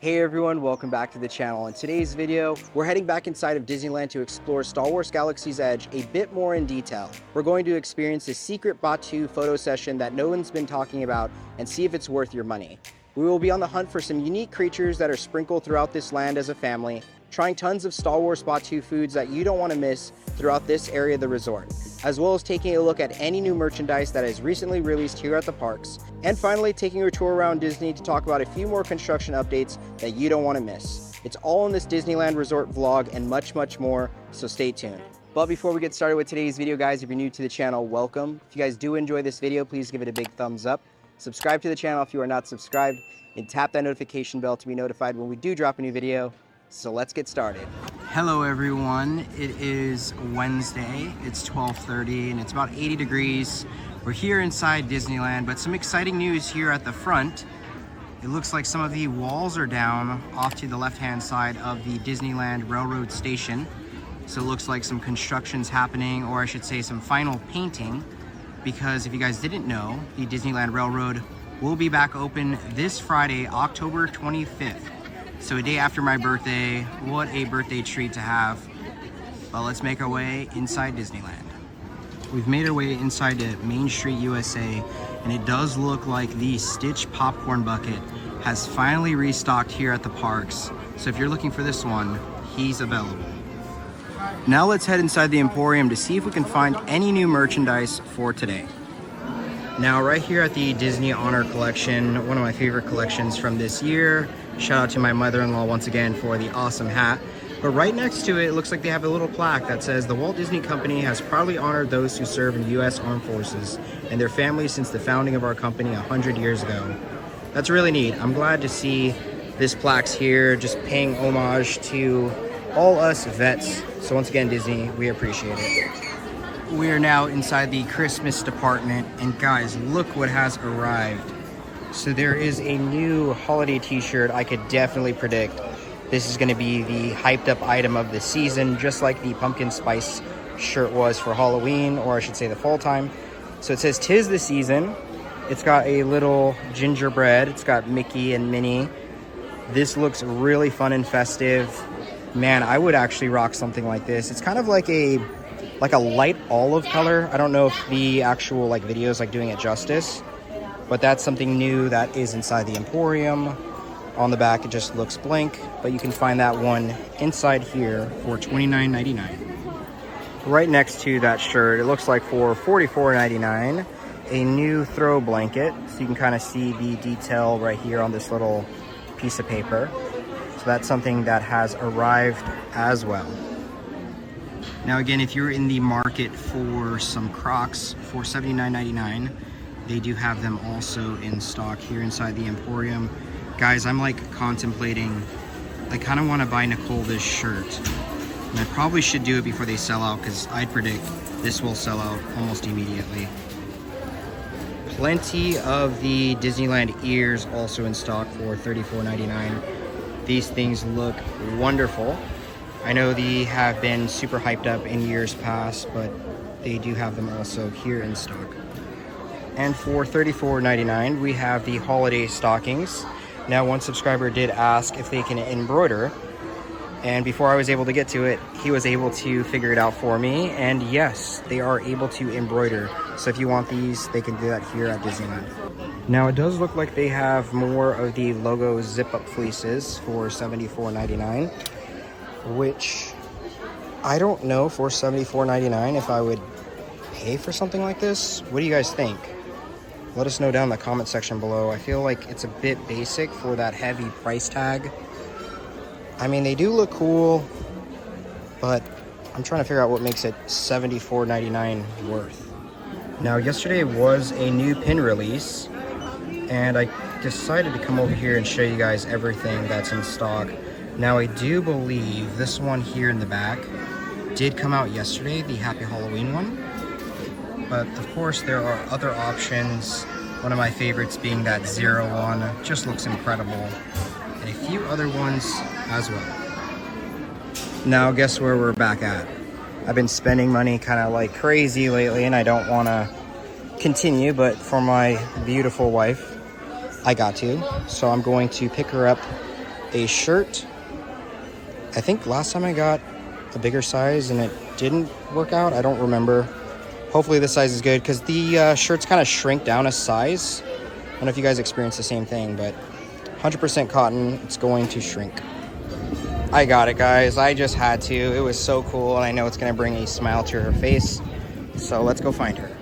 Hey everyone, welcome back to the channel. In today's video, we're heading back inside of Disneyland to explore Star Wars Galaxy's Edge a bit more in detail. We're going to experience a secret Batuu photo session that no one's been talking about and see if it's worth your money. We will be on the hunt for some unique creatures that are sprinkled throughout this land as a family, trying tons of Star Wars Batuu foods that you don't want to miss throughout this area of the resort, as well as taking a look at any new merchandise that is recently released here at the parks, and finally taking a tour around Disney to talk about a few more construction updates that you don't want to miss. It's all in this Disneyland Resort vlog and much more, so stay tuned. But before we get started with today's video, guys, if you're new to the channel, welcome. If you guys do enjoy this video, please give it a big thumbs up. Subscribe to the channel if you are not subscribed, and tap that notification bell to be notified when we do drop a new video. So let's get started. Hello everyone, it is Wednesday, it's 12:30 and it's about 80 degrees. We're here inside Disneyland, but some exciting news here at the front. It looks like some of the walls are down off to the left-hand side of the Disneyland Railroad Station. So it looks like some construction's happening, or I should say some final painting, because if you guys didn't know, the Disneyland Railroad will be back open this Friday, October 25th. So a day after my birthday. What a birthday treat to have. Well, let's make our way inside Disneyland. We've made our way inside to Main Street, USA, and it does look like the Stitch popcorn bucket has finally restocked here at the parks. So if you're looking for this one, he's available. Now let's head inside the Emporium to see if we can find any new merchandise for today. Now right here at the Disney Honor Collection, one of my favorite collections from this year. Shout out to my mother-in-law once again for the awesome hat. But right next to it, it looks like they have a little plaque that says, "The Walt Disney Company has proudly honored those who serve in the U.S. Armed Forces and their families since the founding of our company 100 years ago." That's really neat. I'm glad to see this plaque's here, just paying homage to all us vets. So once again, Disney, we appreciate it. We are now inside the Christmas department, and guys, look what has arrived. So there is a new holiday t-shirt. I could definitely predict this is going to be the hyped up item of the season, just like the pumpkin spice shirt was for Halloween, or I should say the fall time. So it says "'Tis the season." It's got a little gingerbread. It's got Mickey and Minnie. This looks really fun and festive. Man, I would actually rock something like this. It's kind of like a light olive color. I don't know if the actual video is doing it justice, but that's something new that is inside the Emporium. On the back, it just looks blank, but you can find that one inside here for $29.99. Right next to that shirt, it looks like for $44.99, a new throw blanket. So you can kind of see the detail right here on this little piece of paper. So that's something that has arrived as well. Now again, if you're in the market for some Crocs for $79.99, they do have them also in stock here inside the Emporium. Guys, I'm contemplating, I kind of want to buy Nicole this shirt. And I probably should do it before they sell out, because I predict this will sell out almost immediately. Plenty of the Disneyland ears also in stock for $34.99. These things look wonderful. I know they have been super hyped up in years past, but they do have them also here in stock. And for $34.99, we have the holiday stockings. Now, one subscriber did ask if they can embroider, and before I was able to get to it, he was able to figure it out for me, and yes, they are able to embroider. So if you want these, they can do that here at Disneyland. Now, it does look like they have more of the logo zip-up fleeces for $74.99, which I don't know for $74.99 if I would pay for something like this. What do you guys think? Let us know down in the comment section below. I feel like it's a bit basic for that heavy price tag. I mean, they do look cool, but I'm trying to figure out what makes it $74.99 worth. Now, yesterday was a new pin release, and I decided to come over here and show you guys everything that's in stock. Now, I do believe this one here in the back did come out yesterday, the Happy Halloween one. But of course, there are other options. One of my favorites being that Zero one, just looks incredible. And a few other ones as well. Now, guess where we're back at? I've been spending money kind of like crazy lately, and I don't want to continue, but for my beautiful wife, I got to. So I'm going to pick her up a shirt. I think last time I got a bigger size and it didn't work out. I don't remember. Hopefully this size is good because the shirts kind of shrink down a size. I don't know if you guys experience the same thing, but 100% cotton, it's going to shrink. I got it, guys. I just had to. It was so cool, and I know it's going to bring a smile to her face. So let's go find her.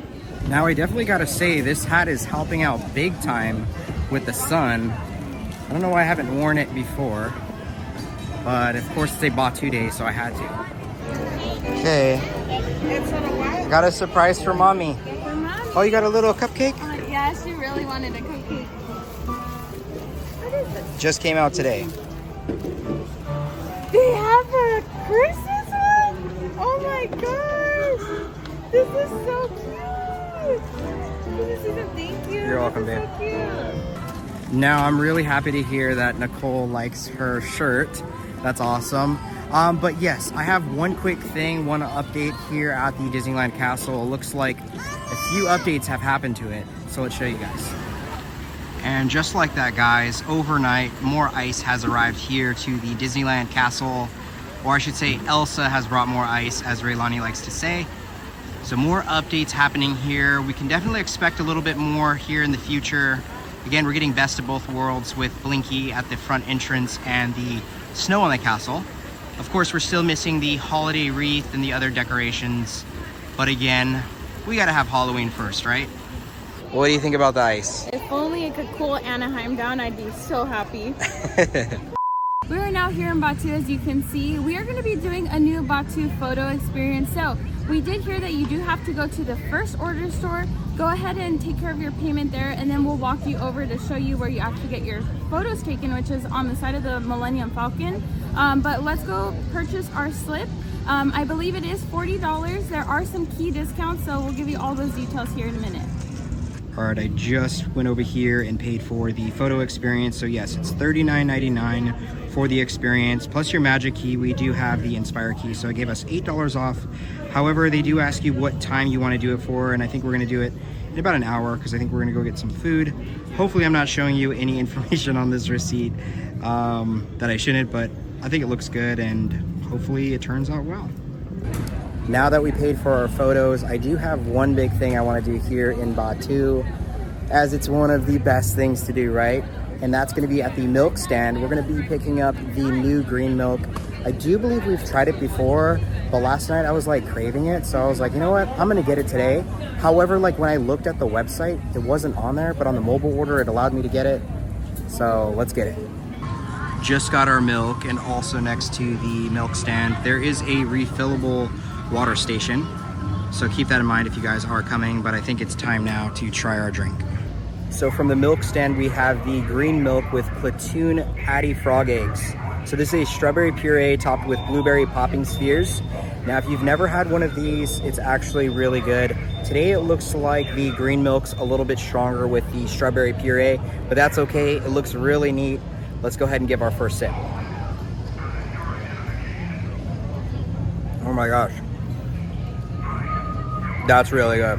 Now, I definitely got to say, this hat is helping out big time with the sun. I don't know why I haven't worn it before, but of course it's a Batuu day, so I had to. Okay. I got a surprise for mommy. For mommy? Oh, you got a little cupcake? Yeah, she really wanted a cupcake. What is this? Just came out today. They have a Christmas one? Oh my gosh! This is so cute! This is a thank you. You're welcome, babe. So cute. Now, I'm really happy to hear that Nicole likes her shirt. That's awesome. But yes, I have one quick thing, one update here at the Disneyland Castle. It looks like a few updates have happened to it, so let's show you guys. And just like that, guys, overnight, more ice has arrived here to the Disneyland Castle, or I should say Elsa has brought more ice, as Raylani likes to say. So more updates happening here. We can definitely expect a little bit more here in the future. Again, we're getting best of both worlds with Blinky at the front entrance and the snow on the castle. Of course, we're still missing the holiday wreath and the other decorations. But again, we gotta have Halloween first, right? What do you think about the ice? If only it could cool Anaheim down, I'd be so happy. We are now here in Batuu, as you can see. We are going to be doing a new Batuu photo experience. So we did hear that you do have to go to the first order store. Go ahead and take care of your payment there, and then we'll walk you over to show you where you actually get your photos taken, which is on the side of the Millennium Falcon. But let's go purchase our slip. I believe it is $40. There are some key discounts, so we'll give you all those details here in a minute. All right, I just went over here and paid for the photo experience. So yes, it's $39.99 for the experience, plus your magic key. We do have the Inspire key, so it gave us $8 off. However, they do ask you what time you want to do it for, and I think we're gonna do it in about an hour because I think we're gonna go get some food. Hopefully I'm not showing you any information on this receipt that I shouldn't, but I think it looks good and hopefully it turns out well. Now that we paid for our photos, I do have one big thing I want to do here in Batuu, as it's one of the best things to do, right? And that's going to be at the milk stand. We're going to be picking up the new green milk. I do believe we've tried it before, but last night I was like craving it, so I was like, you know what, I'm going to get it today. However, like when I looked at the website, it wasn't on there, but on the mobile order it allowed me to get it. So let's get it. Just got our milk, and also next to the milk stand there is a refillable water station, so keep that in mind if you guys are coming. But I think it's time now to try our drink. So from the milk stand we have the green milk with Klatooine Paddy frog eggs. So this is a strawberry puree topped with blueberry popping spheres. Now if you've never had one of these, it's actually really good. Today it looks like the green milk's a little bit stronger with the strawberry puree, but that's okay. It looks really neat. Let's go ahead and give our first sip. Oh my gosh. That's really good.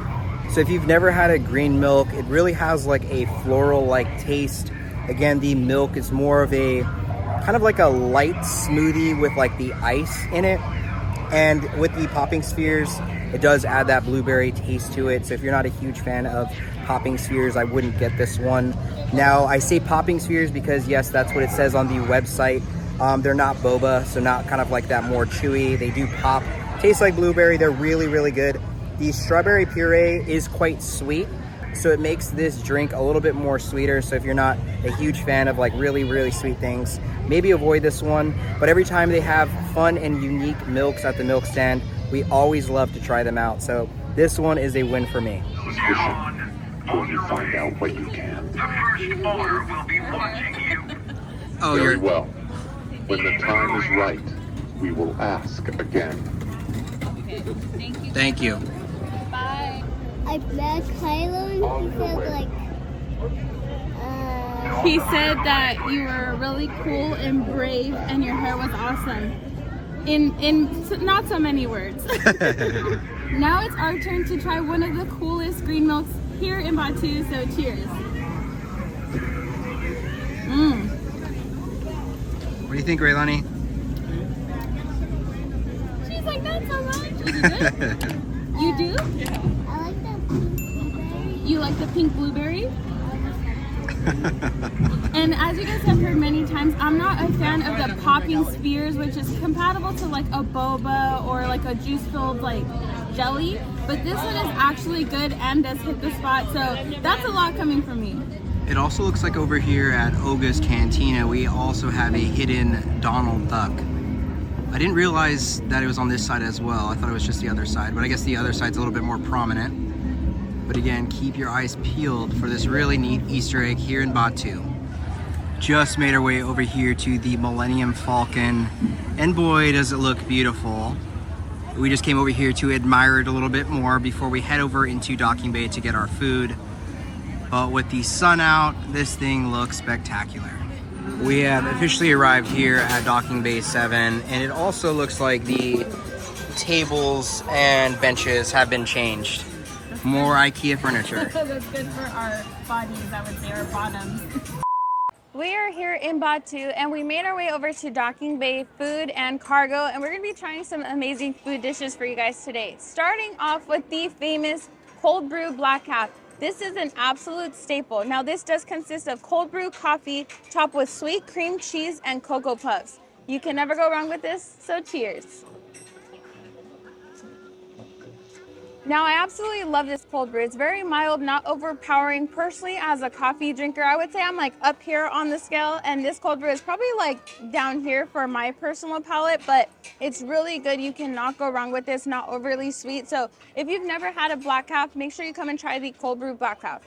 So if you've never had a green milk, it really has like a floral like taste. Again, the milk is more of a kind of like a light smoothie with like the ice in it. And with the popping spheres, it does add that blueberry taste to it. So if you're not a huge fan of popping spheres, I wouldn't get this one. Now I say popping spheres because yes, that's what it says on the website. They're not boba, so not kind of like that more chewy. They do pop, taste like blueberry. They're really, really good. The strawberry puree is quite sweet, so it makes this drink a little bit more sweeter. So if you're not a huge fan of like really, really sweet things, maybe avoid this one. But every time they have fun and unique milks at the milk stand, we always love to try them out. So this one is a win for me. When you find out what you can. The first order will be watching you. Oh, Very well. When the time is right, we will ask again. Okay, thank you. Thank you. Bye. I met Kylo and he said like, He said that you were really cool and brave and your hair was awesome. In not so many words. Now it's our turn to try one of the coolest green milks here in Batuu, so cheers. What do you think, Raylani? She's like, not so much. You do? I like the blueberry. You like the pink blueberry? And as you guys have heard many times, I'm not a fan of the popping spheres, which is compatible to like a boba or like a juice-filled like jelly. But this one is actually good and does hit the spot, so that's a lot coming from me. It also looks like over here at Olga's Cantina, we also have a hidden Donald Duck. I didn't realize that it was on this side as well. I thought it was just the other side, but I guess the other side's a little bit more prominent. But again, keep your eyes peeled for this really neat Easter egg here in Batuu. Just made our way over here to the Millennium Falcon, and boy, does it look beautiful. We just came over here to admire it a little bit more before we head over into Docking Bay to get our food. But with the sun out, this thing looks spectacular. We have officially arrived here at Docking Bay 7, and it also looks like the tables and benches have been changed. More IKEA furniture. That's good for our bodies, I would say, our bottoms. We are here in Batuu and we made our way over to Docking Bay Food and Cargo, and we're going to be trying some amazing food dishes for you guys today. Starting off with the famous cold brew black cap. This is an absolute staple. Now this does consist of cold brew coffee topped with sweet cream cheese and Cocoa Puffs. You can never go wrong with this, so cheers. Now I absolutely love this cold brew. It's very mild, not overpowering. Personally, as a coffee drinker, I would say I'm like up here on the scale, and this cold brew is probably like down here for my personal palate, but it's really good. You cannot go wrong with this, not overly sweet. So if you've never had a black cap, make sure you come and try the cold brew black cap.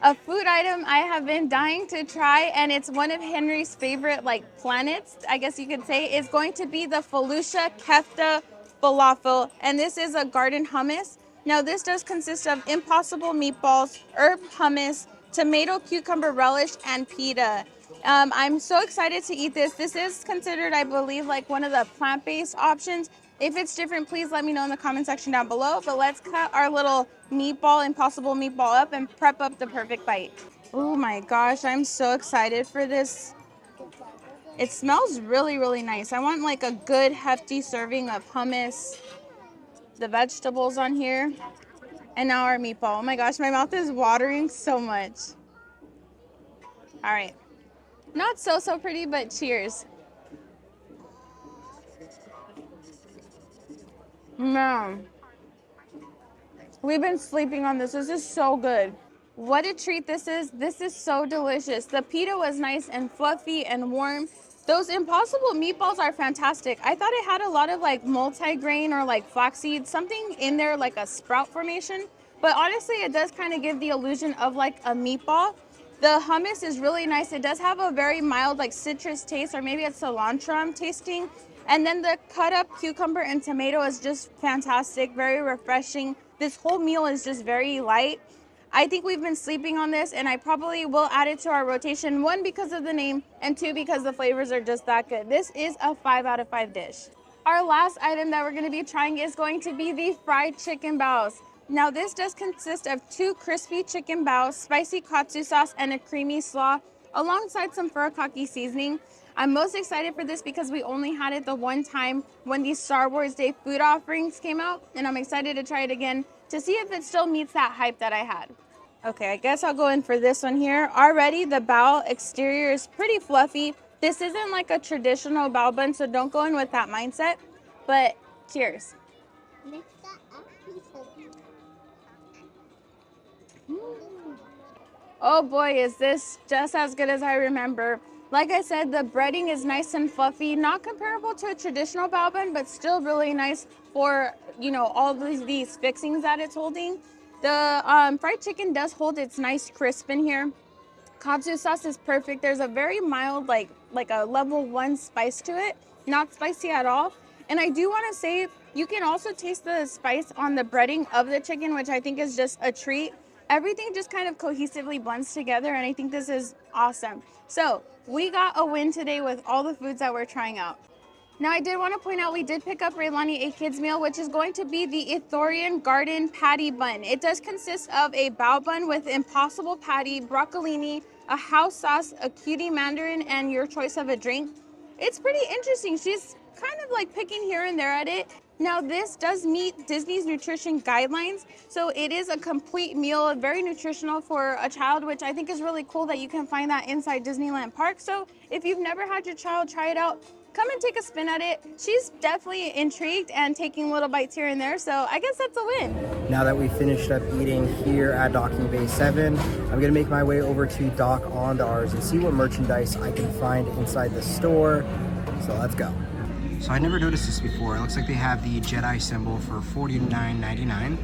A food item I have been dying to try, and it's one of Henry's favorite like planets, I guess you could say, is going to be the Felucian Kefta falafel, and this is a garden hummus. Now this does consist of impossible meatballs, herb hummus, tomato cucumber relish, and pita. I'm so excited to eat this. This is considered, I believe, like one of the plant-based options. If it's different, please let me know in the comment section down below. But let's cut our little meatball, impossible meatball up and prep up the perfect bite. Oh my gosh, I'm so excited for this. It smells really, really nice. I want like a good hefty serving of hummus, the vegetables on here, and now our meatball. Oh my gosh, my mouth is watering so much. All right, not so pretty, but cheers. Man, we've been sleeping on this. This is so good. What a treat this is. This is so delicious. The pita was nice and fluffy and warm. Those impossible meatballs are fantastic. I thought it had a lot of like multi-grain or like flaxseed, something in there like a sprout formation. But honestly, it does kind of give the illusion of like a meatball. The hummus is really nice. It does have a very mild like citrus taste, or maybe it's cilantro I'm tasting. And then the cut up cucumber and tomato is just fantastic, very refreshing. This whole meal is just very light. I think we've been sleeping on this, and I probably will add it to our rotation. 1, because of the name, and 2, because the flavors are just that good. This is a 5 out of 5 dish. Our last item that we're going to be trying is going to be the fried chicken baos. Now this does consist of 2 crispy chicken baos, spicy katsu sauce, and a creamy slaw, alongside some furikake seasoning. I'm most excited for this because we only had it the one time when these Star Wars Day food offerings came out, and I'm excited to try it again to see if it still meets that hype that I had. Okay, I guess I'll go in for this one here. Already the bao exterior is pretty fluffy. This isn't like a traditional bao bun, so don't go in with that mindset, but cheers. Oh boy, is this just as good as I remember. Like I said, the breading is nice and fluffy, not comparable to a traditional bao bun, but still really nice for, you know, all these fixings that it's holding. The fried chicken does hold its nice crisp in here. Katsu sauce is perfect. There's a very mild, like a level 1 spice to it, not spicy at all. And I do want to say, you can also taste the spice on the breading of the chicken, which I think is just a treat. Everything just kind of cohesively blends together, and I think this is awesome. So we got a win today with all the foods that we're trying out. Now I did want to point out we did pick up Raylani a kids meal, which is going to be the Ithorian garden patty bun. It does consist of a bao bun with impossible patty, broccolini, a house sauce, a cutie mandarin, and your choice of a drink. it's pretty interesting. She's kind of like picking here and there at it. Now this does meet Disney's nutrition guidelines, so it is a complete meal, very nutritional for a child, which I think is really cool that you can find that inside Disneyland Park. So if you've never had your child try it out, come and take a spin at it. She's definitely intrigued and taking little bites here and there, so I guess that's a win. Now that we finished up eating here at Docking Bay 7, I'm gonna make my way over to Doc Ondar's and see what merchandise I can find inside the store. So let's go. So I never noticed this before. It looks like they have the Jedi symbol for $49.99,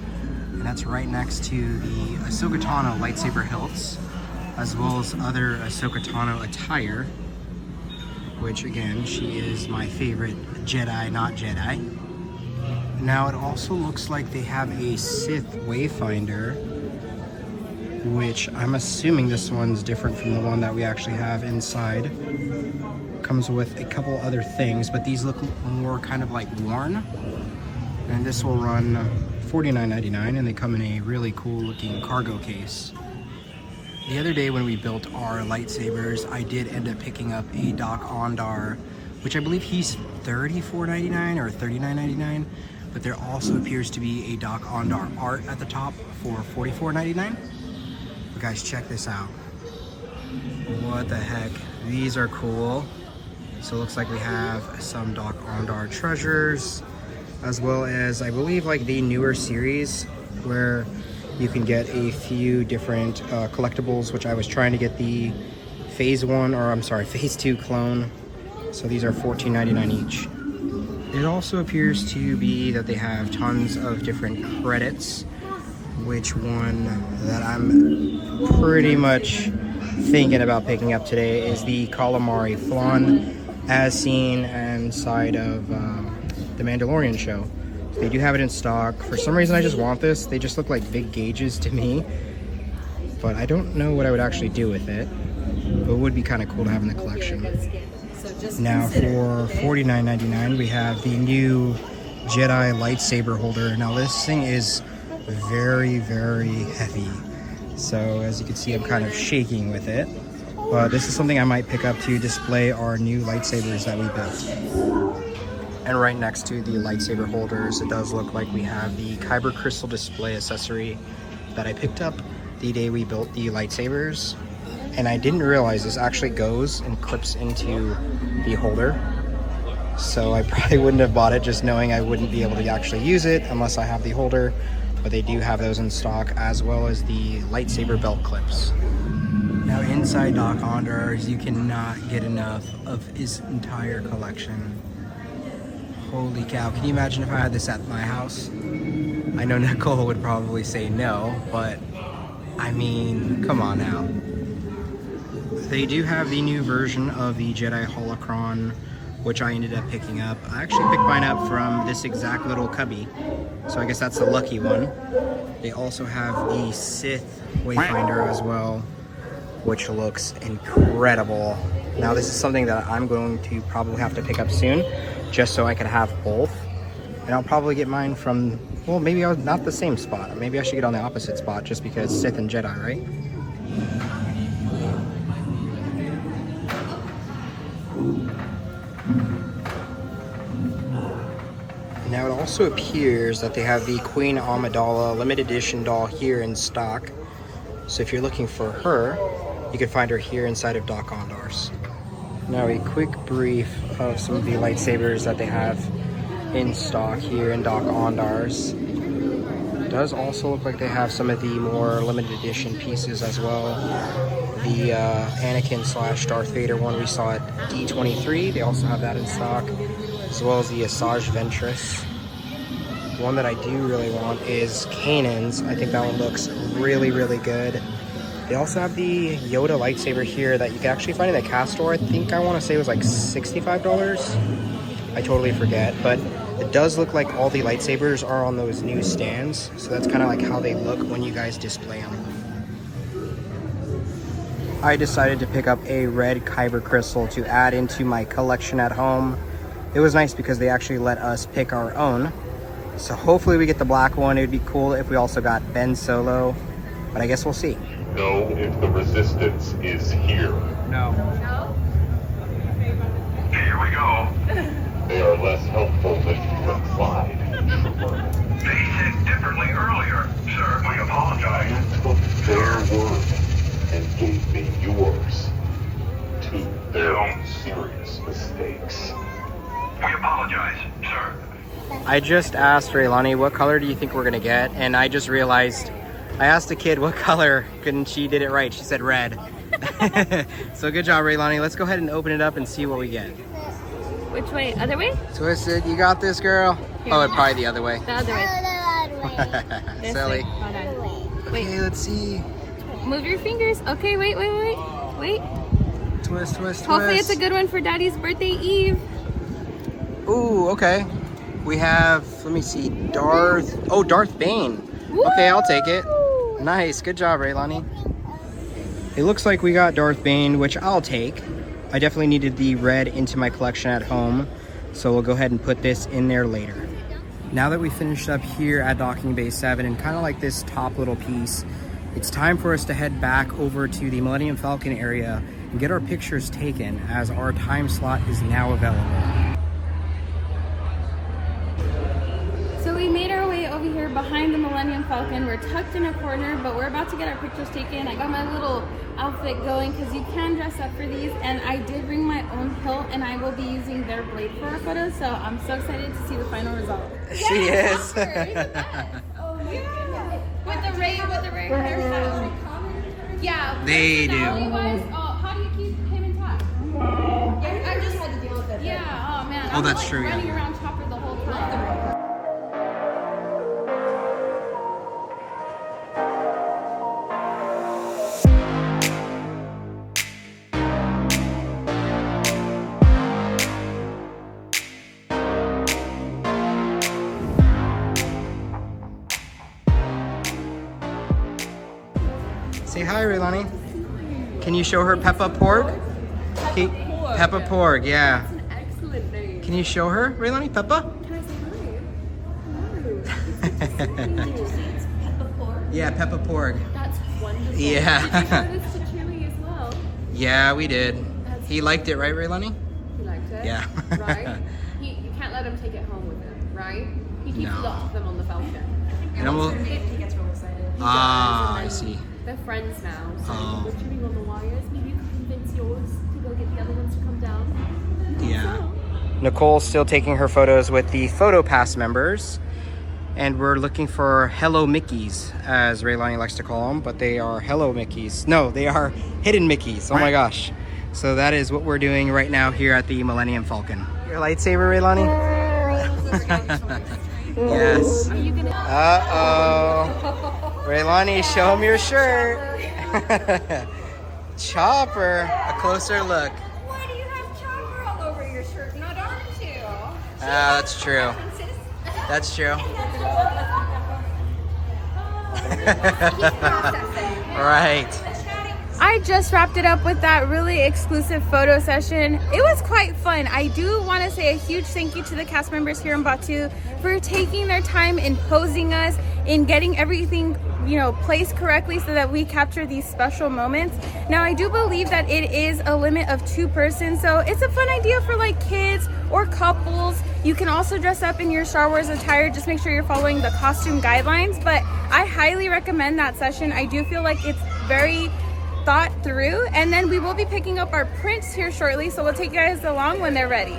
and that's right next to the Ahsoka Tano lightsaber hilts, as well as other Ahsoka Tano attire, which again, she is my favorite Jedi, not Jedi. Now it also looks like they have a Sith Wayfinder, which I'm assuming this one's different from the one that we actually have inside. Comes with a couple other things, but these look more kind of like worn. And this will run $49.99, and they come in a really cool looking cargo case. The other day when we built our lightsabers, I did end up picking up a Doc Ondar, which I believe he's $34.99 or $39.99, but there also appears to be a Doc Ondar art at the top for $44.99. But guys, check this out. What the heck? These are cool. So it looks like we have some Doc Ondar treasures, as well as I believe like the newer series where you can get a few different collectibles, which I was trying to get the Phase 2 clone. So these are $14.99 each. It also appears to be that they have tons of different credits, which one that I'm pretty much thinking about picking up today is the calamari flan, as seen inside of the Mandalorian show. They do have it in stock. For some reason I just want this. They just look like big gauges to me, but I don't know what I would actually do with it, but it would be kind of cool to have in the collection. Now for $49.99 we have the new Jedi lightsaber holder. Now this thing is very, very heavy, so as you can see I'm kind of shaking with it. But this is something I might pick up to display our new lightsabers that we built. And right next to the lightsaber holders, it does look like we have the Kyber crystal display accessory that I picked up the day we built the lightsabers. And I didn't realize this actually goes and clips into the holder. So I probably wouldn't have bought it, just knowing I wouldn't be able to actually use it unless I have the holder. But they do have those in stock, as well as the lightsaber belt clips. Now inside Doc Ondar's, you cannot get enough of his entire collection. Holy cow, can you imagine if I had this at my house? I know Nicole would probably say no, but I mean, come on now. They do have the new version of the Jedi Holocron, which I ended up picking up. I actually picked mine up from this exact little cubby, so I guess that's the lucky one. They also have the Sith Wayfinder as well, which looks incredible. Now this is something that I'm going to probably have to pick up soon, just so I can have both. And I'll probably get mine from, well, maybe not the same spot. Maybe I should get on the opposite spot, just because Sith and Jedi, right? Now it also appears that they have the Queen Amidala limited edition doll here in stock. So if you're looking for her, you can find her here inside of Doc Ondar's. Now a quick brief of some of the lightsabers that they have in stock here in Doc Ondar's. It does also look like they have some of the more limited edition pieces as well. The Anakin / Darth Vader one we saw at D23, they also have that in stock, as well as the Asajj Ventress. One that I do really want is Kanan's. I think that one looks really, really good. They also have the Yoda lightsaber here that you can actually find in the cast store. I think I want to say it was like $65. I totally forget, but it does look like all the lightsabers are on those new stands. So that's kind of like how they look when you guys display them. I decided to pick up a red Kyber crystal to add into my collection at home. It was nice because they actually let us pick our own. So hopefully we get the black one. It would be cool if we also got Ben Solo, but I guess we'll see. Know if the resistance is here. No. You we go. They are less helpful than you implied. They said differently earlier, sir. We apologize. You took their word and gave me yours. Two very serious mistakes. We apologize, sir. I just asked Raylani, what color do you think we're gonna get? And I just realized, I asked a kid what color, and she did it right. She said red. So good job, Raylani. Let's go ahead and open it up and see what we get. Which way? Other way? Twisted, you got this, girl. Here. Oh, probably the other way. The other way. This Silly. way. Hold on. Wait. Okay, let's see. Move your fingers. Okay, wait. Twist, twist, Hopefully twist. it's a good one for Daddy's birthday eve. Ooh, okay. We have, let me see, Darth Bane. Okay, I'll take it. Nice, good job, Raylani. It looks like we got Darth Bane, which I'll take. I definitely needed the red into my collection at home, so we'll go ahead and put this in there later. Now that we finished up here at Docking Bay 7 and kind of like this top little piece, it's time for us to head back over to the Millennium Falcon area and get our pictures taken, as our time slot is now available. So we made our way over here behind the Millennium Falcon. We're tucked in a corner, but we're about to get our pictures taken. I got my little outfit going because you can dress up for these, and I did bring my own hilt, and I will be using their blade for our photos, so I'm so excited to see the final result. She is. Oh my goodness. With the Ray hairstyle. Yeah. They do. Personality-wise, how do you keep him intact? I just had to deal with it. Yeah, oh man. Oh, that's true, yeah. Running around Chopper the whole time. Say hi, Raylani. Can you show her Peppa Porg? Peppa Porg, yeah. That's an excellent name. Can you show her, Raylani? Peppa? Can I say hi? Hello. Yeah, Peppa Porg. That's wonderful. Yeah. Did you show this to Chewie as well? Yeah, we did. He liked it, right, Raylani? He liked it? Yeah. Right? You can't let him take it home with him, right? He keeps No. lots of them on the Falcon. And almost, He gets real excited. He ah, I does, and see. They're friends now, so Oh. we're chewing on the wires. Maybe you can convince yours to go get the other ones to come down. Yeah. Nicole's still taking her photos with the Photo Pass members. And we're looking for Hello Mickeys, as Raylani likes to call them, but they are Hello Mickeys. No, they are Hidden Mickeys. Oh my gosh. So that is what we're doing right now here at the Millennium Falcon. Your lightsaber, Raylani? Yes. Are you gonna... Uh-oh. Raylani, show him your shirt. Chopper, a closer look. Why do you have Chopper all over your shirt? Not aren't you? Ah, that's true. That's true. Right. I just wrapped it up with that really exclusive photo session. It was quite fun. I do want to say a huge thank you to the cast members here in Batuu for taking their time in posing us, in getting everything, you know, placed correctly so that we capture these special moments. Now, I do believe that it is a limit of 2 persons, so it's a fun idea for like kids or couples. You can also dress up in your Star Wars attire. Just make sure you're following the costume guidelines, but I highly recommend that session. I do feel like it's very thought through, and then we will be picking up our prints here shortly, so we'll take you guys along when they're ready.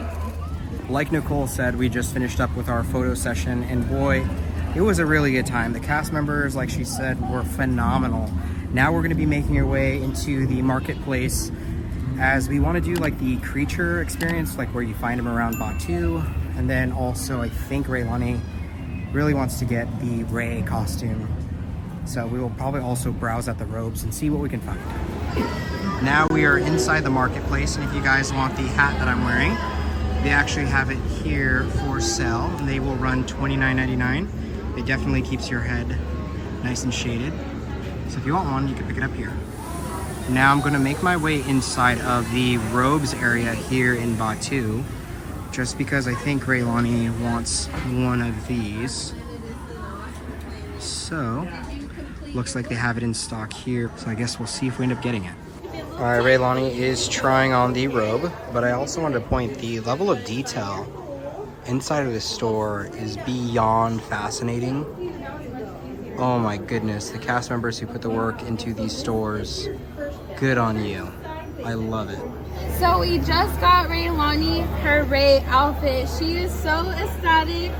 Like Nicole said, we just finished up with our photo session, and boy, it was a really good time. The cast members, like she said, were phenomenal. Now we're going to be making our way into the marketplace, as we want to do like the creature experience, like where you find them around Batuu, and then also I think Raylani really wants to get the Rey costume. So we will probably also browse at the robes and see what we can find. Now we are inside the marketplace, and if you guys want the hat that I'm wearing, they actually have it here for sale, and they will run $29.99. It definitely keeps your head nice and shaded. So if you want one, you can pick it up here. Now I'm going to make my way inside of the robes area here in Batuu, just because I think Raylani wants one of these. So looks like they have it in stock here, so I guess we'll see if we end up getting it. All right, Raylani is trying on the robe, but I also wanted to point the level of detail inside of this store is beyond fascinating. Oh my goodness, the cast members who put the work into these stores, good on you. I love it. So we just got Raylani her Ray outfit. She is so ecstatic.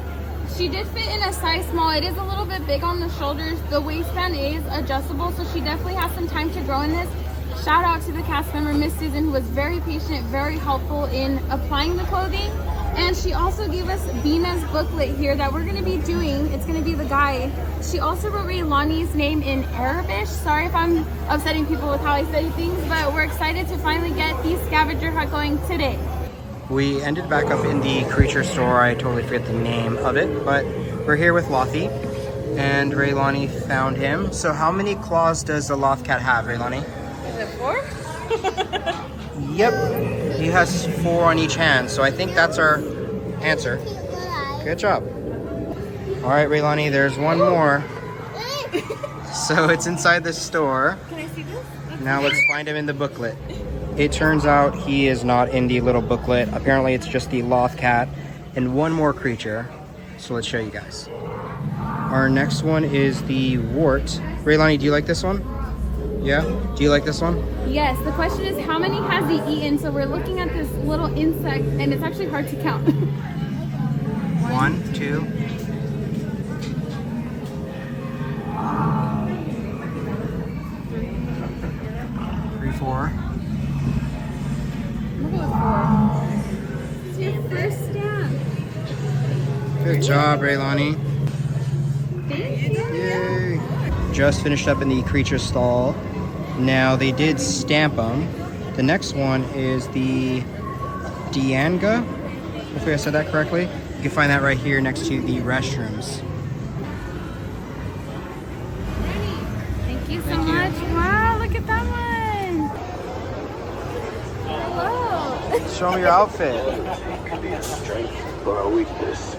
She did fit in a size small. It is a little bit big on the shoulders. The waistband is adjustable, so she definitely has some time to grow in this. Shout out to the cast member, Miss Susan, who was very patient, very helpful in applying the clothing. And she also gave us Bina's booklet here that we're going to be doing. It's going to be the guide. She also wrote Raylani's name in Arabic. Sorry if I'm upsetting people with how I say things, but we're excited to finally get the scavenger hunt going today. We ended back up in the creature store. I totally forget the name of it, but we're here with Lothy, and Raylani found him. So how many claws does the Loth cat have, Raylani? Is it 4? Yep, he has 4 on each hand, so I think that's our answer. Good job. All right, Raylani, there's one more. So it's inside the store. Can I see this? Now let's find him in the booklet. It turns out he is not in the little booklet. Apparently it's just the Loth cat and one more creature. So let's show you guys. Our next one is the wart. Raylani, do you like this one? Yeah? Do you like this one? Yes, the question is how many has he eaten? So we're looking at this little insect and it's actually hard to count. 1, 2. 3, 4. It's your first stamp. Good job, Raylani. Thank you. Yay. Just finished up in the creature stall. Now they did stamp them. The next one is the Dianga. Hopefully I said that correctly. You can find that right here next to the restrooms. Thank you so much. Wow, look at that one. Hello. Show me your outfit. It could be a strength or a weakness.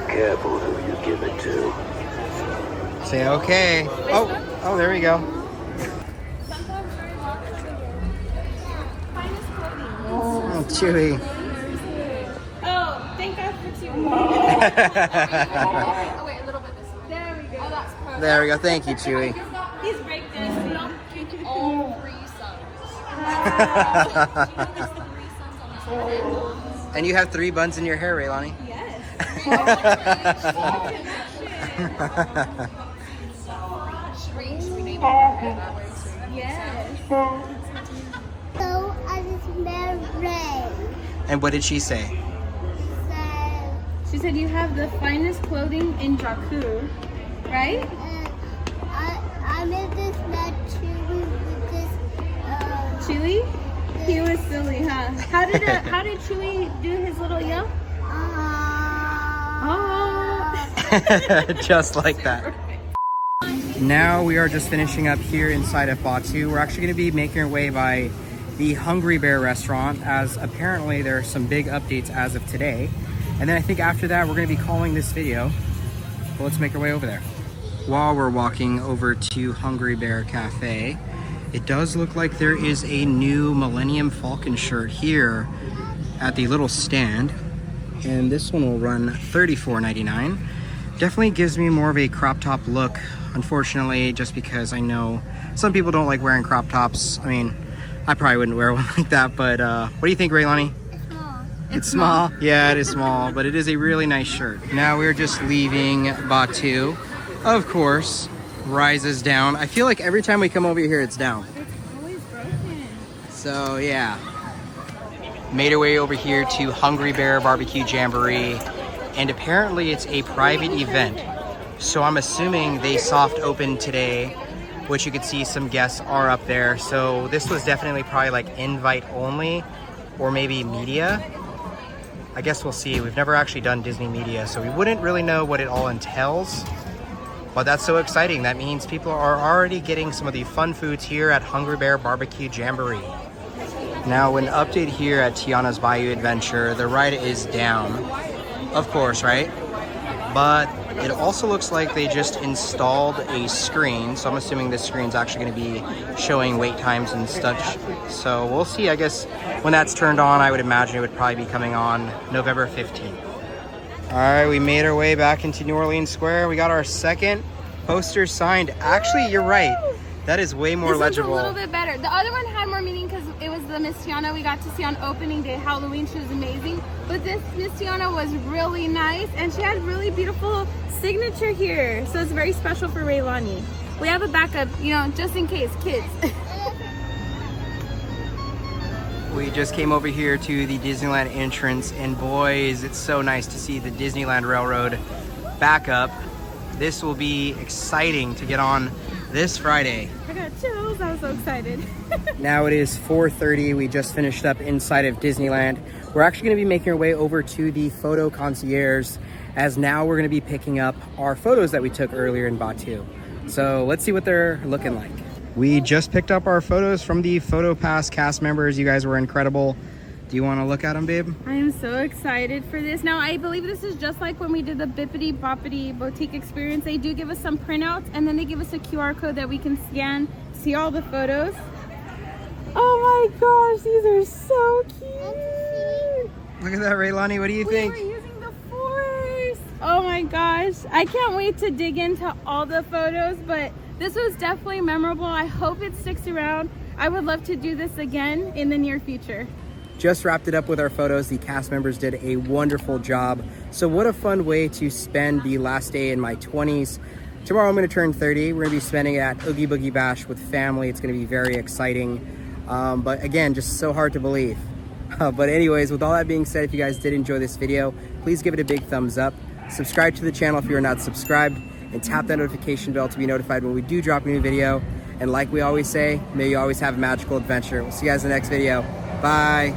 Careful who you give it to. Say okay. Oh, there we go. Oh, Chewy. Oh, thank God for Chewy. Oh, wait, a little bit this way. There we go. Oh, that's perfect. There we go. Thank you, Chewy. He's break dancing. All 3 sons. And you have 3 buns in your hair, Raylani. Yes. Yes. So I just met Ray. And what did she say? So She said you have the finest clothing in Jakku, right? I met this met Chewy with this. Chewy? He was silly, huh? How did Chewy do his little yell? Oh. Just like that. Now we are just finishing up here inside of Batuu. We're actually going to be making our way by the Hungry Bear restaurant, as apparently there are some big updates as of today. And then I think after that we're going to be calling this video. Well, let's make our way over there. While we're walking over to Hungry Bear Cafe, it does look like there is a new Millennium Falcon shirt here at the little stand. And this one will run $34.99. Definitely gives me more of a crop top look, unfortunately, just because I know some people don't like wearing crop tops. I mean, I probably wouldn't wear one like that, but what do you think, Raylani? It's small. It's small? Yeah, it is small, but it is a really nice shirt. Now we're just leaving Batuu. Of course, rises down. I feel like every time we come over here, it's down. It's always broken. So yeah, made our way over here to Hungry Bear Barbecue Jamboree, and apparently it's a private event. So I'm assuming they soft opened today, which you could see some guests are up there. So this was definitely probably like invite only, or maybe media. I guess we'll see. We've never actually done Disney media, so we wouldn't really know what it all entails. But that's so exciting. That means people are already getting some of the fun foods here at Hungry Bear Barbecue Jamboree. Now, an update here at Tiana's Bayou Adventure, the ride is down. Of course, right? but it also looks like they just installed a screen. So I'm assuming this screen's actually going to be showing wait times and such. So we'll see. I guess when that's turned on, I would imagine it would probably be coming on November 15th. All right, we made our way back into New Orleans Square. We got our second poster signed. Actually, you're right. That is way more legible. This one's a little bit better. The other one had more meaning because it was the Miss Tiana we got to see on opening day Halloween. She was amazing. But this Miss Tiana was really nice, and she had really beautiful signature here. So it's very special for Raylani. We have a backup, you know, just in case, kids. We just came over here to the Disneyland entrance, and boys, it's so nice to see the Disneyland Railroad back up. This will be exciting to get on this Friday. I got chills. I was so excited. Now it is 4:30. We just finished up inside of Disneyland. We're actually going to be making our way over to the photo concierge, as now we're going to be picking up our photos that we took earlier in Batuu. So let's see what they're looking like. We just picked up our photos from the PhotoPass cast members. You guys were incredible. Do you want to look at them, babe? I am so excited for this. Now, I believe this is just like when we did the Bippity Boppity Boutique experience. They do give us some printouts, and then they give us a QR code that we can scan, see all the photos. Oh my gosh, these are so cute. Look at that, Raylani. What do you think? We were using the Force. Oh my gosh. I can't wait to dig into all the photos, but this was definitely memorable. I hope it sticks around. I would love to do this again in the near future. Just wrapped it up with our photos. The cast members did a wonderful job. So what a fun way to spend the last day in my 20s. Tomorrow I'm going to turn 30. We're going to be spending it at Oogie Boogie Bash with family. It's going to be very exciting. But again, just so hard to believe. But anyways, with all that being said, if you guys did enjoy this video, please give it a big thumbs up. Subscribe to the channel if you're not subscribed, and tap that notification bell to be notified when we do drop a new video. And like we always say, may you always have a magical adventure. We'll see you guys in the next video. Bye.